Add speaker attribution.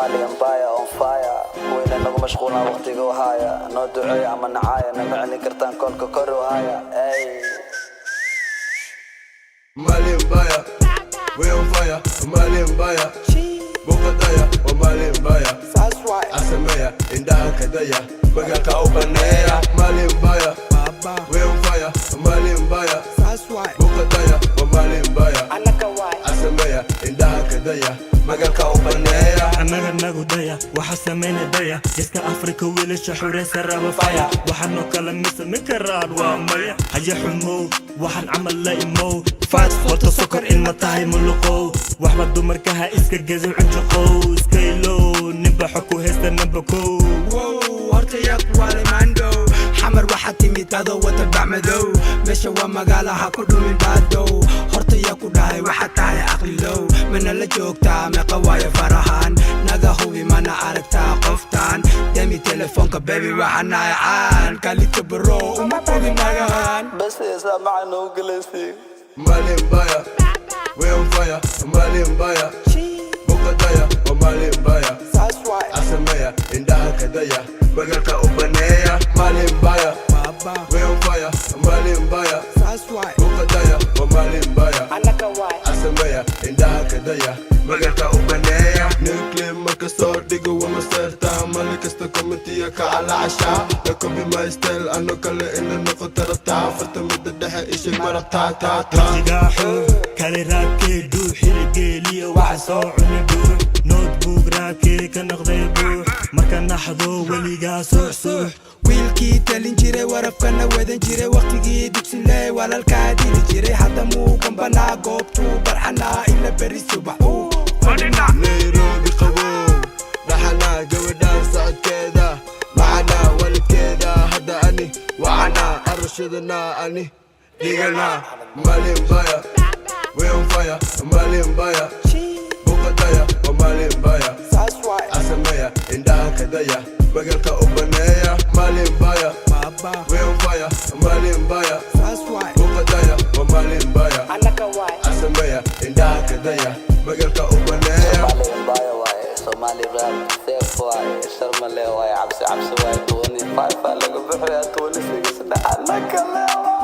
Speaker 1: Somali Empire on fire وين انكم مشغولين وقتي وهايا نو دعي عم نعايا نمعني كرتان كل كوري وهايا اي
Speaker 2: Somali Empire we on fire Somali Empire Bukadaya Somali Empire Asamaya Indaha Kadaya Bagaka Opanaya Somali Empire we on fire Somali Empire Bukadaya Somali Empire Asamaya Indaha Kadaya Bagaka Opanaya
Speaker 3: أنا نقوديا وحسمين ديا جسك أفريقيا ويلش حوري سراب فايا وحنو كلام مثل مكرار وامية حاجة حمو وحن عمل لايمو فات فوت سكر المطاهي ملقو وحبا دمركها إسكا جزو عنجقو سكيلو نبا حكو هستا نبكو
Speaker 4: هرتياك والي ماندو حمر واحد تيمي تادو وتبع مدو مشا ومقالها كله من بادو هرتياك وداهي واحد تاهي عقلي لو من اللي جوكتا مقوايا فرحان ناقا هوبي مانا عاركتا قفتان دامي تليفونك بيبي وحنا عان قالي تبرو وما بودي ناقان
Speaker 1: بس سامعنا وجلسي
Speaker 2: Somali Empire we on fire Somali Empire Bukadaya Somali Empire Asamaya Indaha Kadaya Bagaka Opanaya Somali Empire we on fire Somali Empire Bukadaya Somali Empire Asamaya Indaha Kadaya Bagaka Opanaya Nuclear Markaso Digo Wamaserta Malikasta Committee Ka'ala Asha Nakobi my style Ano kala ina nakotarata Fatamida Daha Ishik Marata
Speaker 3: تجاحو كالي راكي دوحي رجالي وحصو عنبوح نوت بوك راكي كنغضي بوح مركان نحضو وليقا سوح سوح
Speaker 4: wiilkii talin jiray warafkana wadan jiray waqtigii dugsinley walaalkaa dili jiray hadda muukan banaa goobtuu barxanaa ila beri subaxuu
Speaker 2: Nairobi qabow dhaxanaa gabadhaan socodkeeda macanaa walidkeeda hadda ani wacanaa arashadanaa ani dhiganaa Somali Empire we on fire Somali Empire Bukadaya Somali Empire Asamaya Indaha Kadaya Bagalka Opanaya Somali Empire we on fire Somali Empire Bukadaya Somali Empire Asamaya Indaha Kadaya Bagalka Opanaya
Speaker 1: Somali Empire واي Somali rap safe واي شرمله واي عبس واي 25 لقى بحرية 26 سنة لك الله